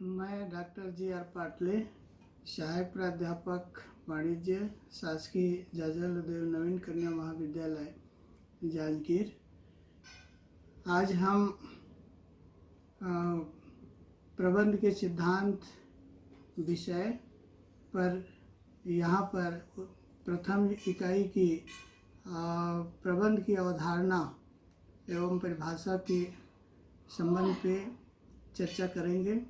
मैं doctor G.R.. Patle, सहायक प्राध्यापक वाणिज्य, शासकीय जाजलदेव नवीन कन्या महाविद्यालय जांजगीर। आज हम प्रबंध के सिद्धांत विषय पर यहाँ पर प्रथम इकाई की प्रबंध की अवधारणा एवं परिभाषा के संबंध पे चर्चा करेंगे।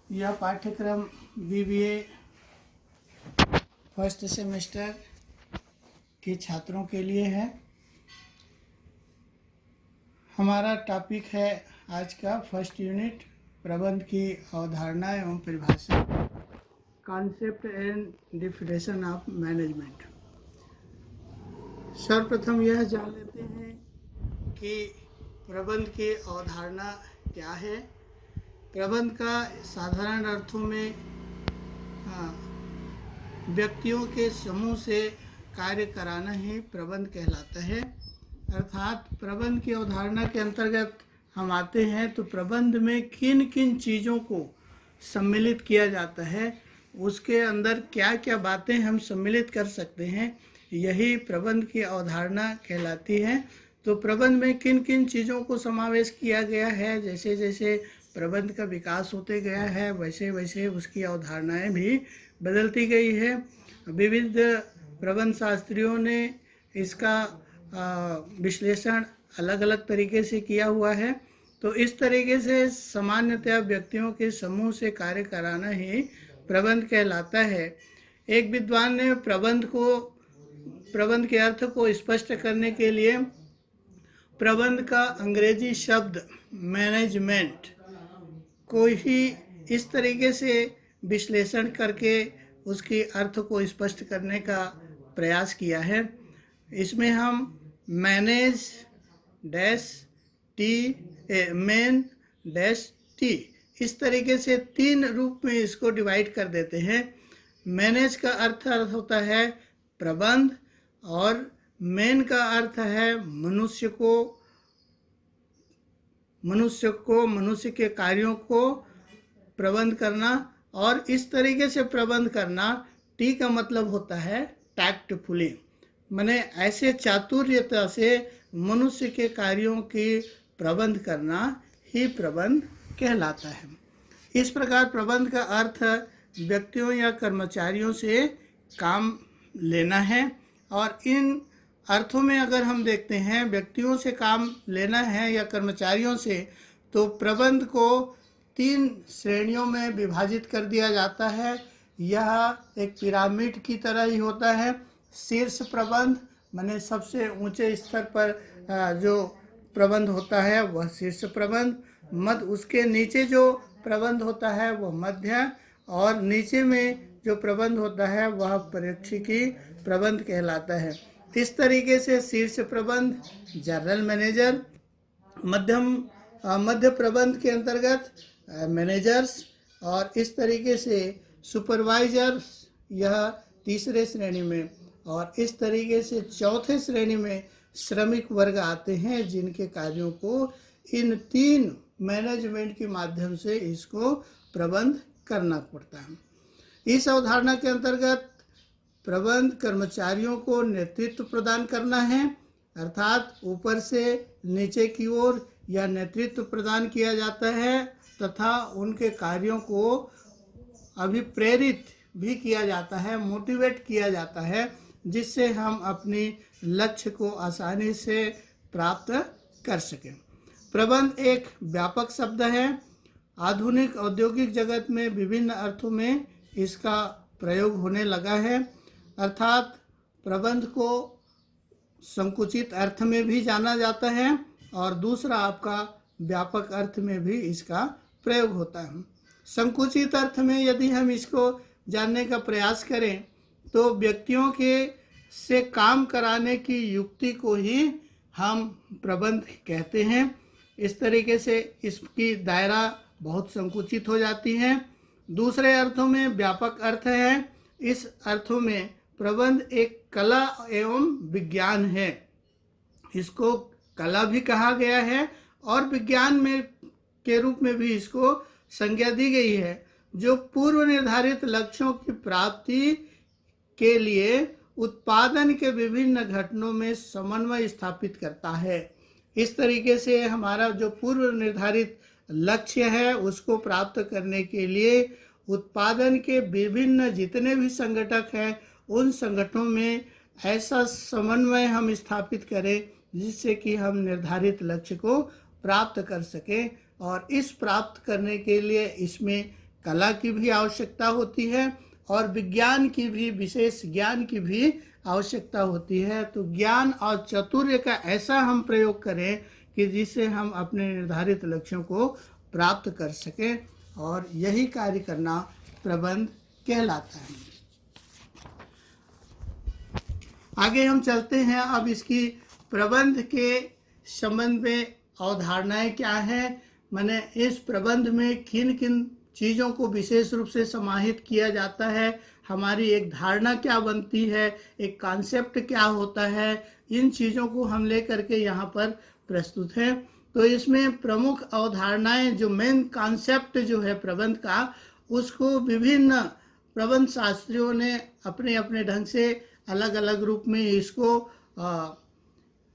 यह पाठ्यक्रम BBA फर्स्ट सेमेस्टर के छात्रों के लिए है। हमारा टॉपिक है आज का फर्स्ट यूनिट, प्रबंध की अवधारणा एवं परिभाषा, concept and definition of management. सर्वप्रथम यह जान लेते हैं कि प्रबंध की अवधारणा क्या है। प्रबंध का साधारण अर्थों में व्यक्तियों के समूह से कार्य कराना ही प्रबंध कहलाता है। अर्थात प्रबंध की अवधारणा के अंतर्गत हम आते हैं तो प्रबंध में किन किन चीज़ों को सम्मिलित किया जाता है, उसके अंदर क्या क्या बातें हम सम्मिलित कर सकते हैं, यही प्रबंध की अवधारणा कहलाती है। तो प्रबंध में किन किन चीज़ों को समावेश किया गया है, जैसे जैसे प्रबंध का विकास होते गया है वैसे वैसे उसकी अवधारणाएं भी बदलती गई है। विविध प्रबंध शास्त्रियों ने इसका विश्लेषण अलग अलग तरीके से किया हुआ है। तो इस तरीके से सामान्यतः व्यक्तियों के समूह से कार्य कराना ही प्रबंध कहलाता है। एक विद्वान ने प्रबंध के अर्थ को स्पष्ट करने के लिए प्रबंध का अंग्रेजी शब्द मैनेजमेंट को ही इस तरीके से विश्लेषण करके उसकी अर्थ को स्पष्ट करने का प्रयास किया है। इसमें हम manage dash T main dash T इस तरीके से 3 रूप में इसको डिवाइड कर देते हैं। मैनेज का अर्थ होता है प्रबंध, और मेन का अर्थ है मनुष्य के कार्यों को प्रबंध करना, और इस तरीके से प्रबंध करना। टी का मतलब होता है टैक्टफुली, माने ऐसे चातुर्यता से मनुष्य के कार्यों की प्रबंध करना ही प्रबंध कहलाता है। इस प्रकार प्रबंध का अर्थ व्यक्तियों या कर्मचारियों से काम लेना है, और इन अर्थों में अगर हम देखते हैं व्यक्तियों से काम लेना है या कर्मचारियों से, तो प्रबंध को 3 श्रेणियों में विभाजित कर दिया जाता है। यह एक पिरामिड की तरह ही होता है। शीर्ष प्रबंध माने सबसे ऊंचे स्तर पर जो प्रबंध होता है वह शीर्ष प्रबंध, मध्य उसके नीचे जो प्रबंध होता है वह मध्य, और नीचे में जो प्रबंध होता है वह पर्यवेक्षी प्रबंध कहलाता है। इस तरीके से शीर्ष प्रबंध जनरल मैनेजर, मध्य प्रबंध के अंतर्गत मैनेजर्स, और इस तरीके से सुपरवाइजर्स यह तीसरे श्रेणी में, और इस तरीके से चौथे श्रेणी में श्रमिक वर्ग आते हैं, जिनके कार्यों को इन 3 मैनेजमेंट के माध्यम से इसको प्रबंध करना पड़ता है। इस अवधारणा के अंतर्गत प्रबंध कर्मचारियों को नेतृत्व प्रदान करना है, अर्थात ऊपर से नीचे की ओर यह नेतृत्व प्रदान किया जाता है तथा उनके कार्यों को अभिप्रेरित भी किया जाता है, मोटिवेट किया जाता है, जिससे हम अपनी लक्ष्य को आसानी से प्राप्त कर सकें। प्रबंध एक व्यापक शब्द है। आधुनिक औद्योगिक जगत में विभिन्न अर्थों में इसका प्रयोग होने लगा है। अर्थात प्रबंध को संकुचित अर्थ में भी जाना जाता है, और दूसरा आपका व्यापक अर्थ में भी इसका प्रयोग होता है। संकुचित अर्थ में यदि हम इसको जानने का प्रयास करें तो व्यक्तियों के से काम कराने की युक्ति को ही हम प्रबंध कहते हैं। इस तरीके से इसकी दायरा बहुत संकुचित हो जाती है। दूसरे अर्थों में व्यापक अर्थ है। इस अर्थों में प्रबंध एक कला एवं विज्ञान है। इसको कला भी कहा गया है और विज्ञान में के रूप में भी इसको संज्ञा दी गई है, जो पूर्व निर्धारित लक्ष्यों की प्राप्ति के लिए उत्पादन के विभिन्न घटनों में समन्वय स्थापित करता है। इस तरीके से हमारा जो पूर्व निर्धारित लक्ष्य है उसको प्राप्त करने के लिए उत्पादन के विभिन्न जितने भी संगठक हैं उन संगठनों में ऐसा समन्वय हम स्थापित करें जिससे कि हम निर्धारित लक्ष्य को प्राप्त कर सकें। और इस प्राप्त करने के लिए इसमें कला की भी आवश्यकता होती है और विज्ञान की भी, विशेष ज्ञान की भी आवश्यकता होती है। तो ज्ञान और चातुर्य का ऐसा हम प्रयोग करें कि जिससे हम अपने निर्धारित लक्ष्यों को प्राप्त कर सकें, और यही कार्य करना प्रबंध कहलाता है। आगे हम चलते हैं। अब इसकी प्रबंध के संबंध में अवधारणाएं क्या है, माने इस प्रबंध में किन किन चीज़ों को विशेष रूप से समाहित किया जाता है, हमारी एक धारणा क्या बनती है, एक कॉन्सेप्ट क्या होता है, इन चीज़ों को हम लेकर के यहाँ पर प्रस्तुत हैं। तो इसमें प्रमुख अवधारणाएं, जो मेन कॉन्सेप्ट जो है प्रबंध का, उसको विभिन्न प्रबंध शास्त्रियों ने अपने अपने ढंग से अलग अलग रूप में इसको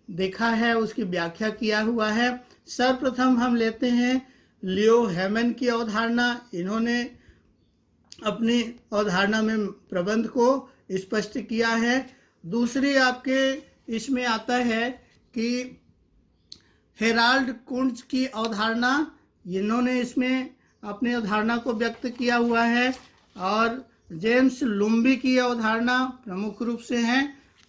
देखा है, उसकी व्याख्या किया हुआ है। सर्वप्रथम हम लेते हैं लियो हेमन की अवधारणा। इन्होंने अपनी अवधारणा में प्रबंध को स्पष्ट किया है। दूसरी आपके इसमें आता है कि हेराल्ड कुंट्ज की अवधारणा, इन्होंने इसमें अपनी अवधारणा को व्यक्त किया हुआ है। और जेम्स लुम्बी की अवधारणा प्रमुख रूप से है।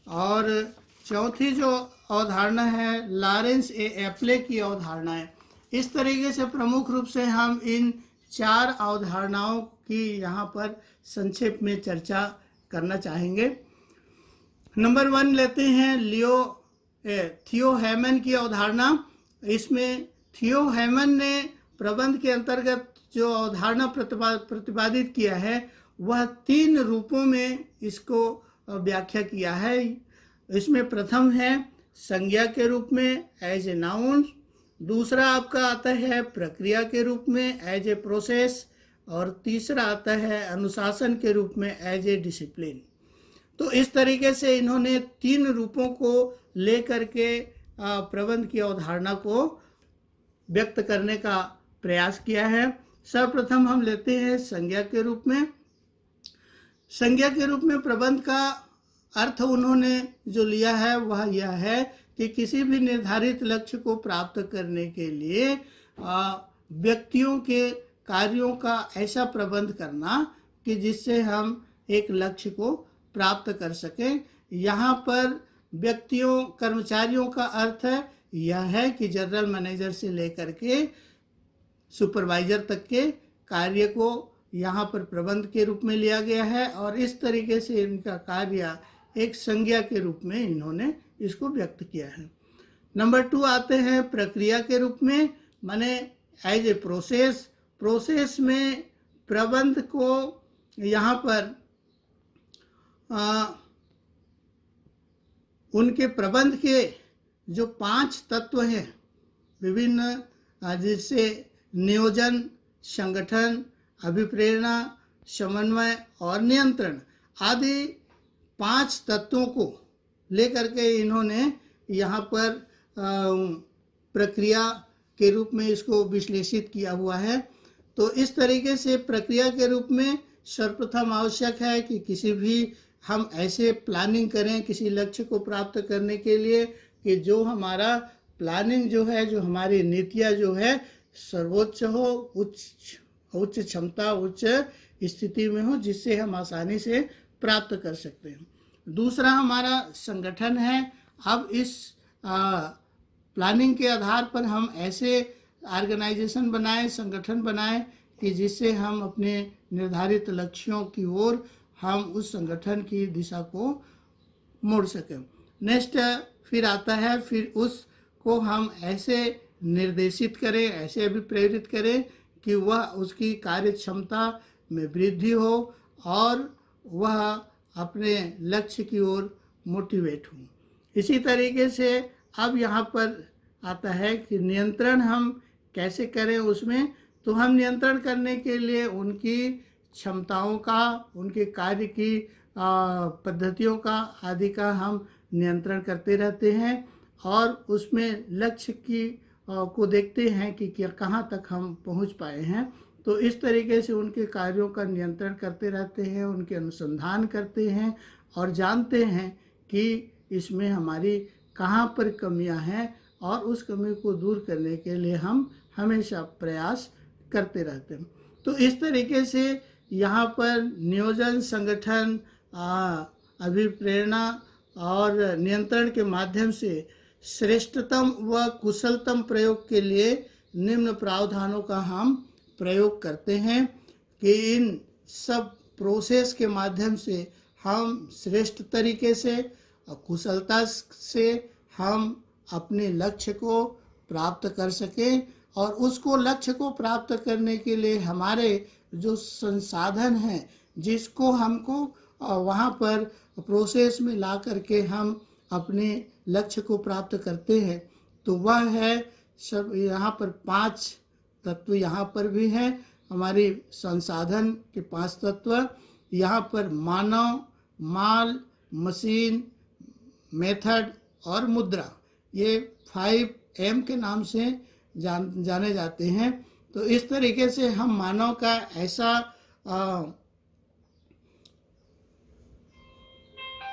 और चौथी जो अवधारणा है लॉरेंस ए एप्ले की अवधारणा है। इस तरीके से प्रमुख रूप से हम इन 4 अवधारणाओं की यहाँ पर संक्षेप में चर्चा करना चाहेंगे। नंबर 1 लेते हैं थियो हेमन की अवधारणा। इसमें थियो हेमन ने प्रबंध के अंतर्गत जो अवधारणा प्रतिपादित किया है वह 3 रूपों में इसको व्याख्या किया है। इसमें प्रथम है संज्ञा के रूप में एज ए नाउन, दूसरा आपका आता है प्रक्रिया के रूप में एज ए प्रोसेस, और तीसरा आता है अनुशासन के रूप में एज ए डिसिप्लिन। तो इस तरीके से इन्होंने 3 रूपों को लेकर के प्रबंध की अवधारणा को व्यक्त करने का प्रयास किया है। सर्वप्रथम हम लेते हैं संज्ञा के रूप में। संज्ञा के रूप में प्रबंध का अर्थ उन्होंने जो लिया है वह यह है कि किसी भी निर्धारित लक्ष्य को प्राप्त करने के लिए व्यक्तियों के कार्यों का ऐसा प्रबंध करना कि जिससे हम एक लक्ष्य को प्राप्त कर सकें। यहाँ पर व्यक्तियों, कर्मचारियों का अर्थ यह है कि जनरल मैनेजर से लेकर के सुपरवाइजर तक के कार्य को यहाँ पर प्रबंध के रूप में लिया गया है, और इस तरीके से इनका कार्य एक संज्ञा के रूप में इन्होंने इसको व्यक्त किया है। नंबर 2 आते हैं प्रक्रिया के रूप में, माने एज ए प्रोसेस। प्रोसेस में प्रबंध को यहाँ पर उनके प्रबंध के जो 5 तत्व हैं विभिन्न, जिससे नियोजन, संगठन, अभिप्रेरणा, समन्वय और नियंत्रण आदि 5 तत्वों को लेकर के इन्होंने यहाँ पर प्रक्रिया के रूप में इसको विश्लेषित किया हुआ है। तो इस तरीके से प्रक्रिया के रूप में सर्वप्रथम आवश्यक है कि किसी भी हम ऐसे प्लानिंग करें किसी लक्ष्य को प्राप्त करने के लिए कि जो हमारा प्लानिंग जो है, जो हमारी नीतियाँ जो है सर्वोच्च हो, उच्च क्षमता, उच्च स्थिति में हो, जिससे हम आसानी से प्राप्त कर सकते हैं। दूसरा हमारा संगठन है। अब इस प्लानिंग के आधार पर हम ऐसे ऑर्गेनाइजेशन बनाएं, संगठन बनाएं कि जिससे हम अपने निर्धारित लक्ष्यों की ओर हम उस संगठन की दिशा को मोड़ सकें। नेक्स्ट फिर आता है, फिर उसको हम ऐसे निर्देशित करें, ऐसे अभिप्रेरित करें कि वह उसकी कार्य क्षमता में वृद्धि हो और वह अपने लक्ष्य की ओर मोटिवेट हो। इसी तरीके से अब यहाँ पर आता है कि नियंत्रण हम कैसे करें उसमें, तो हम नियंत्रण करने के लिए उनकी क्षमताओं का, उनके कार्य की पद्धतियों का आदि का हम नियंत्रण करते रहते हैं और उसमें लक्ष्य की को देखते हैं कि क्या कहाँ तक हम पहुँच पाए हैं। तो इस तरीके से उनके कार्यों का नियंत्रण करते रहते हैं, उनके अनुसंधान करते हैं और जानते हैं कि इसमें हमारी कहाँ पर कमियां हैं और उस कमी को दूर करने के लिए हम हमेशा प्रयास करते रहते हैं। तो इस तरीके से यहाँ पर नियोजन, संगठन, अभिप्रेरणा और नियंत्रण के माध्यम से श्रेष्ठतम व कुशलतम प्रयोग के लिए निम्न प्रावधानों का हम प्रयोग करते हैं कि इन सब प्रोसेस के माध्यम से हम श्रेष्ठ तरीके से और कुशलता से हम अपने लक्ष्य को प्राप्त कर सकें और उसको लक्ष्य को प्राप्त करने के लिए हमारे जो संसाधन हैं जिसको हमको वहाँ पर प्रोसेस में ला करके हम अपने लक्ष्य को प्राप्त करते हैं, तो वह है सब। यहाँ पर 5 तत्व यहाँ पर भी हैं, हमारी संसाधन के 5 तत्व। यहाँ पर मानव, माल, मशीन, मेथड और मुद्रा, ये 5M के नाम से जाने जाते हैं। तो इस तरीके से हम मानव का ऐसा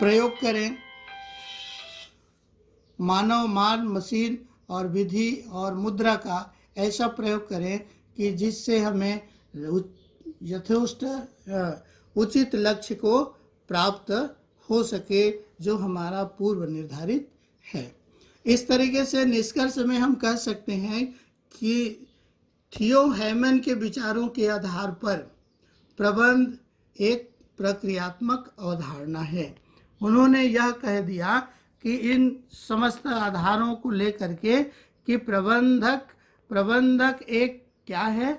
प्रयोग करें, मानव, माल, मशीन और विधि और मुद्रा का ऐसा प्रयोग करें कि जिससे हमें यथोचित उचित लक्ष्य को प्राप्त हो सके जो हमारा पूर्व निर्धारित है। इस तरीके से निष्कर्ष में हम कह सकते हैं कि थियो हैमन के विचारों के आधार पर प्रबंध एक प्रक्रियात्मक अवधारणा है। उन्होंने यह कह दिया कि इन समस्त आधारों को लेकर के कि प्रबंधक एक क्या है,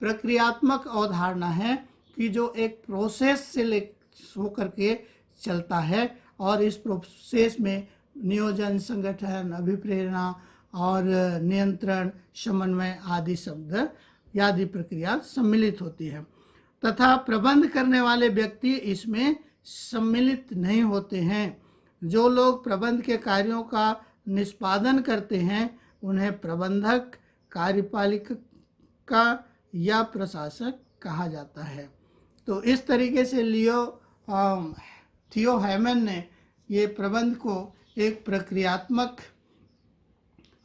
प्रक्रियात्मक अवधारणा है कि जो एक प्रोसेस से होकर के चलता है और इस प्रोसेस में नियोजन, संगठन, अभिप्रेरणा और नियंत्रण, समन्वय आदि शब्द आदि प्रक्रिया सम्मिलित होती है तथा प्रबंध करने वाले व्यक्ति इसमें सम्मिलित नहीं होते हैं। जो लोग प्रबंध के कार्यों का निष्पादन करते हैं उन्हें प्रबंधक, कार्यपालिका या प्रशासक कहा जाता है। तो इस तरीके से थियो हैमन ने ये प्रबंध को एक प्रक्रियात्मक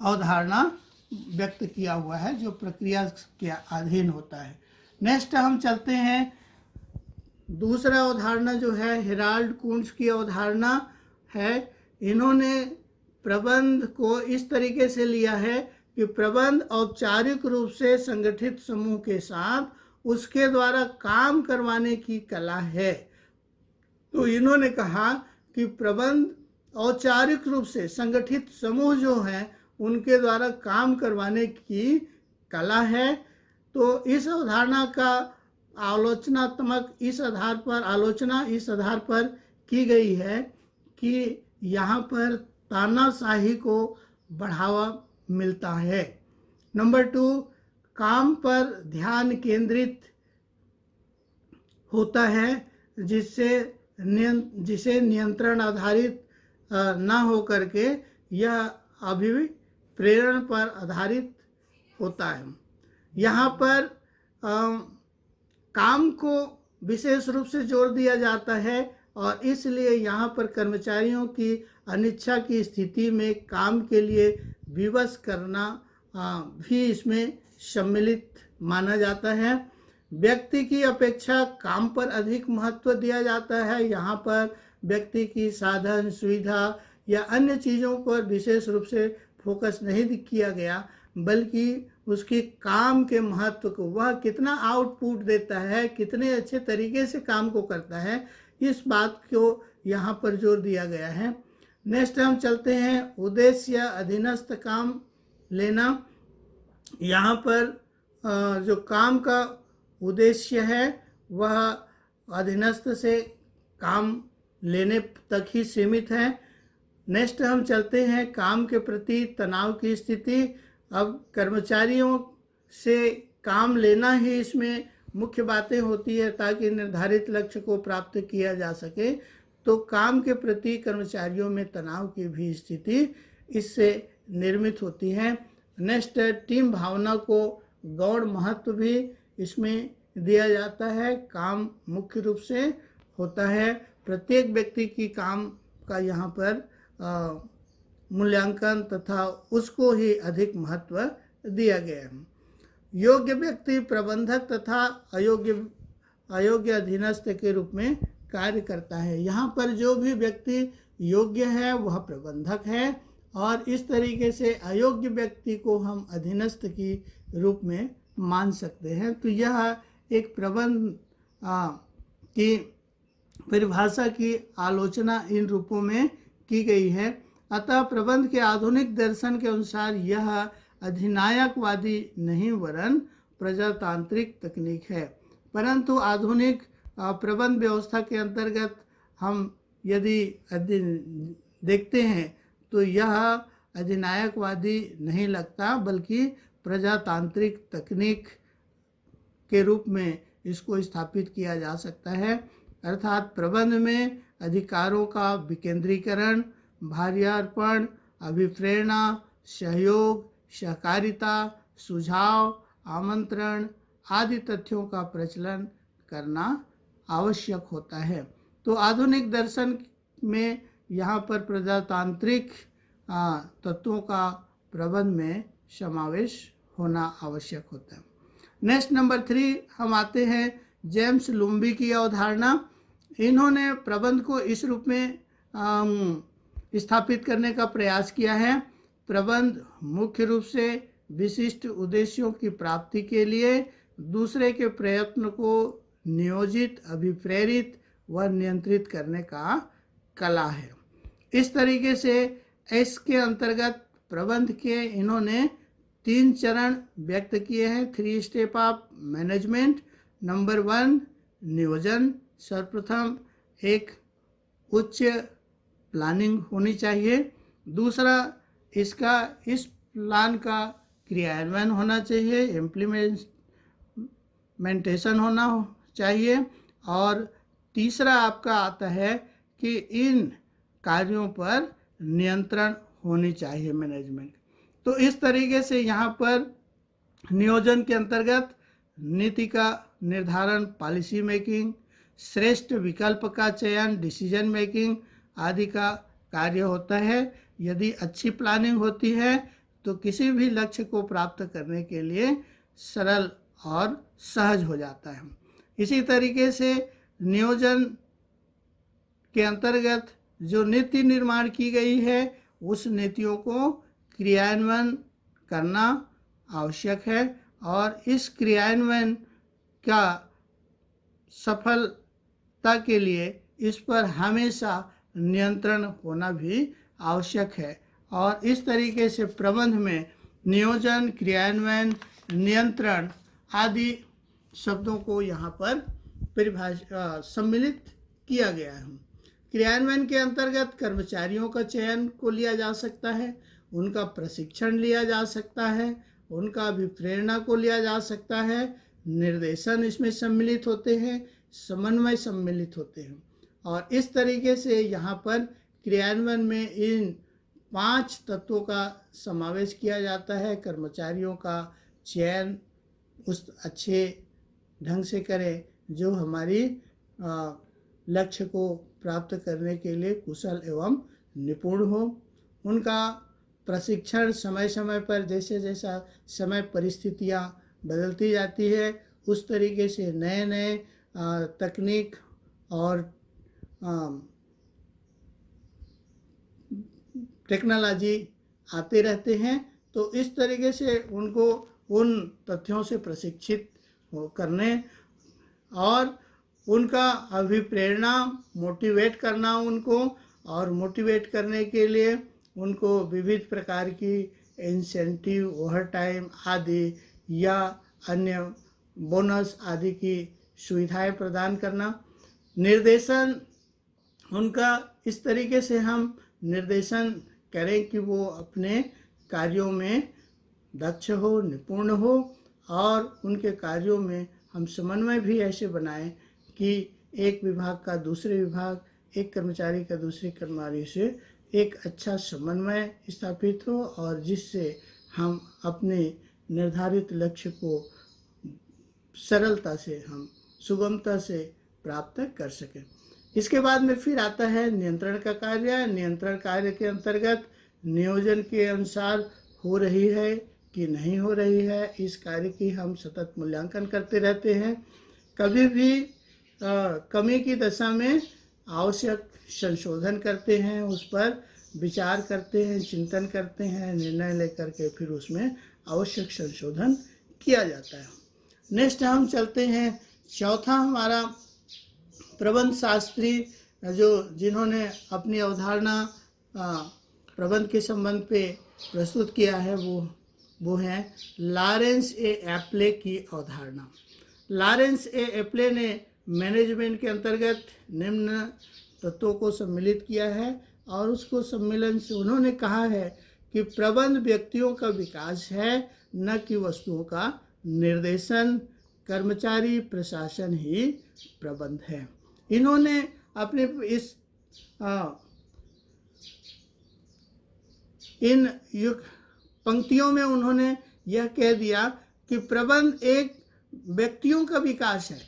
अवधारणा व्यक्त किया हुआ है जो प्रक्रिया के अधीन होता है। नेक्स्ट हम चलते हैं, दूसरा अवधारणा जो है हेराल्ड कुंट्ज की अवधारणा है। इन्होंने प्रबंध को इस तरीके से लिया है कि प्रबंध औपचारिक रूप से संगठित समूह के साथ उसके द्वारा काम करवाने की कला है। तो इन्होंने कहा कि प्रबंध औपचारिक रूप से संगठित समूह जो हैं उनके द्वारा काम करवाने की कला है। तो इस अवधारणा का आलोचना इस आधार पर की गई है कि यहाँ पर तानाशाही को बढ़ावा मिलता है। नंबर 2, काम पर ध्यान केंद्रित होता है जिसे नियंत्रण आधारित न हो करके यह अभिप्रेरण पर आधारित होता है। यहाँ पर काम को विशेष रूप से जोर दिया जाता है और इसलिए यहाँ पर कर्मचारियों की अनिच्छा की स्थिति में काम के लिए विवश करना भी इसमें सम्मिलित माना जाता है। व्यक्ति की अपेक्षा काम पर अधिक महत्व दिया जाता है। यहाँ पर व्यक्ति की साधन, सुविधा या अन्य चीज़ों पर विशेष रूप से फोकस नहीं किया गया, बल्कि उसके काम के महत्व को, वह कितना आउटपुट देता है, कितने अच्छे तरीके से काम को करता है, इस बात को यहाँ पर जोर दिया गया है। नेक्स्ट हम चलते हैं उद्देश्य या अधीनस्थ काम लेना। यहाँ पर जो काम का उद्देश्य है वह अधीनस्थ से काम लेने तक ही सीमित है। नेक्स्ट हम चलते हैं काम के प्रति तनाव की स्थिति। अब कर्मचारियों से काम लेना ही इसमें मुख्य बातें होती है ताकि निर्धारित लक्ष्य को प्राप्त किया जा सके। तो काम के प्रति कर्मचारियों में तनाव की भी स्थिति इससे निर्मित होती है। नेक्स्ट, टीम भावना को गौण महत्व भी इसमें दिया जाता है। काम मुख्य रूप से होता है, प्रत्येक व्यक्ति की काम का यहाँ पर मूल्यांकन तथा उसको ही अधिक महत्व दिया गया है। योग्य व्यक्ति प्रबंधक तथा अयोग्य अधीनस्थ के रूप में कार्य करता है। यहाँ पर जो भी व्यक्ति योग्य है वह प्रबंधक है और इस तरीके से अयोग्य व्यक्ति को हम अधीनस्थ की रूप में मान सकते हैं। तो यह एक प्रबंध की परिभाषा की आलोचना इन रूपों में की गई है। अतः प्रबंध के आधुनिक दर्शन के अनुसार यह अधिनायकवादी नहीं वरन प्रजातांत्रिक तकनीक है। परंतु आधुनिक प्रबंध व्यवस्था के अंतर्गत हम यदि देखते हैं तो यह अधिनायकवादी नहीं लगता बल्कि प्रजातांत्रिक तकनीक के रूप में इसको स्थापित किया जा सकता है। अर्थात प्रबंध में अधिकारों का विकेंद्रीकरण, भार्यार्पण, अभिप्रेरणा, सहयोग, सहकारिता, सुझाव, आमंत्रण आदि तथ्यों का प्रचलन करना आवश्यक होता है। तो आधुनिक दर्शन में यहाँ पर प्रजातांत्रिक तत्वों का प्रबंध में समावेश होना आवश्यक होता है। नेक्स्ट नंबर 3 हम आते हैं जेम्स लुम्बी की अवधारणा। इन्होंने प्रबंध को इस रूप में स्थापित करने का प्रयास किया है। प्रबंध मुख्य रूप से विशिष्ट उद्देश्यों की प्राप्ति के लिए दूसरे के प्रयत्न को नियोजित, अभिप्रेरित व नियंत्रित करने का कला है। इस तरीके से इसके अंतर्गत प्रबंध के इन्होंने 3 चरण व्यक्त किए हैं। 3 स्टेप ऑफ मैनेजमेंट। नंबर 1 नियोजन। सर्वप्रथम एक उच्च प्लानिंग होनी चाहिए। दूसरा, इसका इस प्लान का क्रियान्वयन होना चाहिए, इम्प्लीमेंटेशन होना चाहिए। और तीसरा आपका आता है कि इन कार्यों पर नियंत्रण होनी चाहिए, मैनेजमेंट। तो इस तरीके से यहाँ पर नियोजन के अंतर्गत नीति का निर्धारण, पॉलिसी मेकिंग, श्रेष्ठ विकल्प का चयन, डिसीजन मेकिंग आदि का कार्य होता है। यदि अच्छी प्लानिंग होती है तो किसी भी लक्ष्य को प्राप्त करने के लिए सरल और सहज हो जाता है। इसी तरीके से नियोजन के अंतर्गत जो नीति निर्माण की गई है उस नीतियों को क्रियान्वयन करना आवश्यक है और इस क्रियान्वयन का सफलता के लिए इस पर हमेशा नियंत्रण होना भी आवश्यक है। और इस तरीके से प्रबंध में नियोजन, क्रियान्वयन, नियंत्रण आदि शब्दों को यहाँ पर सम्मिलित किया गया है। क्रियान्वयन के अंतर्गत कर्मचारियों का चयन को लिया जा सकता है, उनका प्रशिक्षण लिया जा सकता है, उनका अभिप्रेरणा को लिया जा सकता है, निर्देशन इसमें सम्मिलित होते हैं, समन्वय सम्मिलित होते हैं। और इस तरीके से यहाँ पर क्रियान्वयन में इन 5 तत्वों का समावेश किया जाता है। कर्मचारियों का चयन उस अच्छे ढंग से करें जो हमारी लक्ष्य को प्राप्त करने के लिए कुशल एवं निपुण हो। उनका प्रशिक्षण समय समय पर, जैसे जैसा समय परिस्थितियाँ बदलती जाती है उस तरीके से नए नए तकनीक और टेक्नोलॉजी आते रहते हैं। तो इस तरीके से उनको उन तथ्यों से प्रशिक्षित करने और उनका अभिप्रेरणा, मोटिवेट करना उनको, और मोटिवेट करने के लिए उनको विविध प्रकार की इंसेंटिव, ओवर टाइम आदि या अन्य बोनस आदि की सुविधाएं प्रदान करना। निर्देशन, उनका इस तरीके से हम निर्देशन करें कि वो अपने कार्यों में दक्ष हो, निपुण हो, और उनके कार्यों में हम समन्वय भी ऐसे बनाएं कि एक विभाग का दूसरे विभाग, एक कर्मचारी का दूसरे कर्मचारी से एक अच्छा समन्वय स्थापित हो, और जिससे हम अपने निर्धारित लक्ष्य को सरलता से, हम सुगमता से प्राप्त कर सकें। इसके बाद में फिर आता है नियंत्रण का कार्य। नियंत्रण कार्य के अंतर्गत नियोजन के अनुसार हो रही है कि नहीं हो रही है, इस कार्य की हम सतत मूल्यांकन करते रहते हैं। कभी भी कमी की दशा में आवश्यक संशोधन करते हैं, उस पर विचार करते हैं, चिंतन करते हैं, निर्णय लेकर के फिर उसमें आवश्यक संशोधन किया जाता है। नेक्स्ट हम चलते हैं, चौथा हमारा प्रबंध शास्त्री जिन्होंने अपनी अवधारणा प्रबंध के संबंध पे प्रस्तुत किया है, वो है लॉरेंस ए एप्ले की अवधारणा। लॉरेंस ए एप्ले ने मैनेजमेंट के अंतर्गत निम्न तत्वों को सम्मिलित किया है, और उसको सम्मिलन से उन्होंने कहा है कि प्रबंध व्यक्तियों का विकास है, न कि वस्तुओं का निर्देशन। कर्मचारी प्रशासन ही प्रबंध है। इन्होंने अपने इन पंक्तियों में उन्होंने यह कह दिया कि प्रबंध एक व्यक्तियों का विकास है,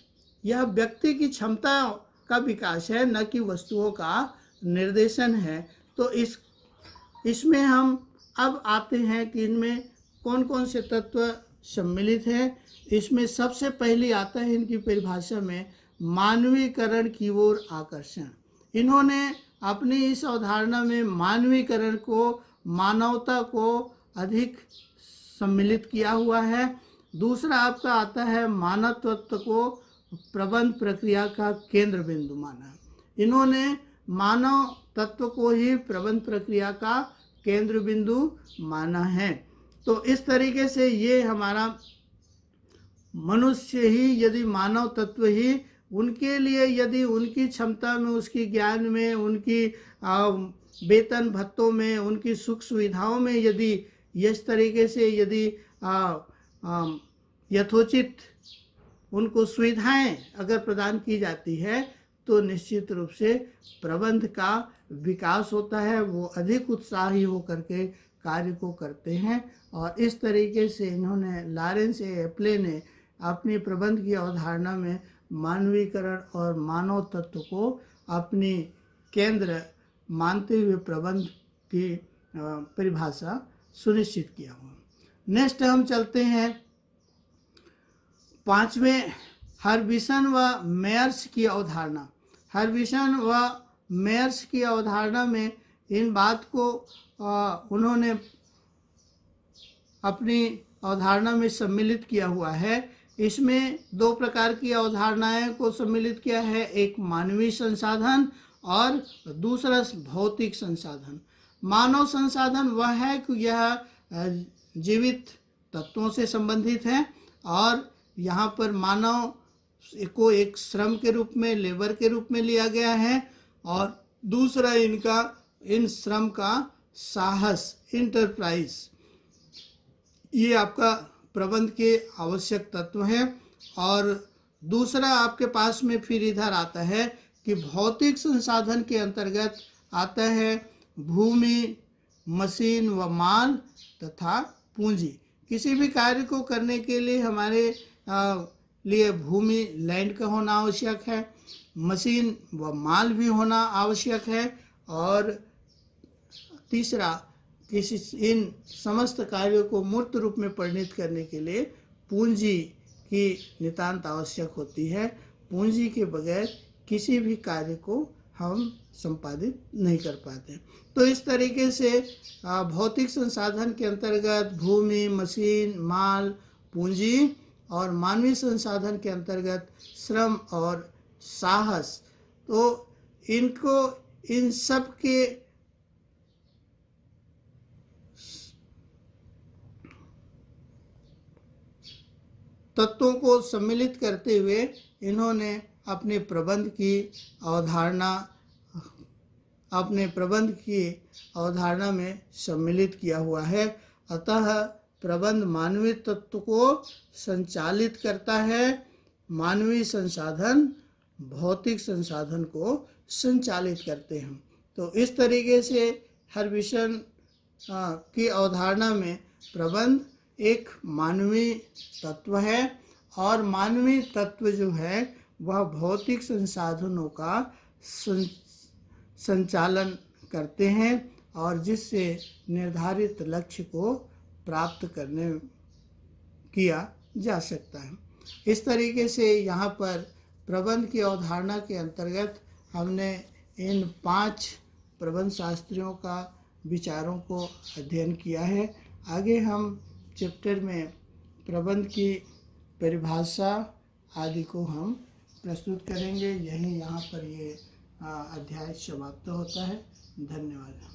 यह व्यक्ति की क्षमता का विकास है, न कि वस्तुओं का निर्देशन है। तो इसमें हम अब आते हैं कि इनमें कौन कौन से तत्व सम्मिलित हैं। इसमें सबसे पहले आता है इनकी परिभाषा में मानवीकरण की ओर आकर्षण। इन्होंने अपनी इस अवधारणा में मानवीकरण को, मानवता को अधिक सम्मिलित किया हुआ है। दूसरा आपका आता है मानव तत्व को प्रबंध प्रक्रिया का केंद्र बिंदु माना। इन्होंने मानव तत्व को ही प्रबंध प्रक्रिया का केंद्र बिंदु माना है। तो इस तरीके से ये हमारा मनुष्य ही, यदि मानव तत्व ही, उनके लिए यदि उनकी क्षमता में, उसकी ज्ञान में, उनकी वेतन भत्तों में, उनकी सुख सुविधाओं में यदि इस तरीके से यदि यथोचित उनको सुविधाएं अगर प्रदान की जाती है, तो निश्चित रूप से प्रबंध का विकास होता है। वो अधिक उत्साही होकर के कार्य को करते हैं। और इस तरीके से इन्होंने, लॉरेंस ए एप्ले ने अपनी प्रबंध की अवधारणा में मानवीकरण और मानव तत्व को अपनी केंद्र मानते हुए प्रबंध की परिभाषा सुनिश्चित किया हुआ। नेक्स्ट हम चलते हैं पांचवें, हर्बिसन व मेयर्स की अवधारणा। हर्बिसन व मेयर्स की अवधारणा में इन बात को उन्होंने अपनी अवधारणा में सम्मिलित किया हुआ है। इसमें दो प्रकार की अवधारणाएं को सम्मिलित किया है, एक मानवीय संसाधन और दूसरा भौतिक संसाधन। मानव संसाधन वह है कि यह जीवित तत्वों से संबंधित है, और यहाँ पर मानव को एक श्रम के रूप में, लेबर के रूप में लिया गया है, और दूसरा इन श्रम का साहस, इंटरप्राइज, ये आपका प्रबंध के आवश्यक तत्व हैं। और दूसरा आपके पास में फिर इधर आता है कि भौतिक संसाधन के अंतर्गत आता है भूमि, मशीन व माल तथा पूंजी। किसी भी कार्य को करने के लिए हमारे लिए भूमि, लैंड का होना आवश्यक है, मशीन व माल भी होना आवश्यक है, और तीसरा इन समस्त कार्यों को मूर्त रूप में परिणत करने के लिए पूंजी की नितांत आवश्यक होती है। पूंजी के बगैर किसी भी कार्य को हम संपादित नहीं कर पाते। तो इस तरीके से भौतिक संसाधन के अंतर्गत भूमि, मशीन, माल, पूंजी, और मानवीय संसाधन के अंतर्गत श्रम और साहस। तो इन सब के तत्वों को सम्मिलित करते हुए इन्होंने अपने प्रबंध की अवधारणा में सम्मिलित किया हुआ है। अतः प्रबंध मानवीय तत्व को संचालित करता है। मानवीय संसाधन भौतिक संसाधन को संचालित करते हैं। तो इस तरीके से हरविशन की अवधारणा में प्रबंध एक मानवीय तत्व है और मानवीय तत्व जो है वह भौतिक संसाधनों का संचालन करते हैं और जिससे निर्धारित लक्ष्य को प्राप्त करने किया जा सकता है। इस तरीके से यहाँ पर प्रबंध की अवधारणा के अंतर्गत हमने इन 5 प्रबंध शास्त्रियों का विचारों को अध्ययन किया है। आगे हम चैप्टर में प्रबंध की परिभाषा आदि को हम प्रस्तुत करेंगे। यही यहाँ पर ये अध्याय समाप्त होता है। धन्यवाद।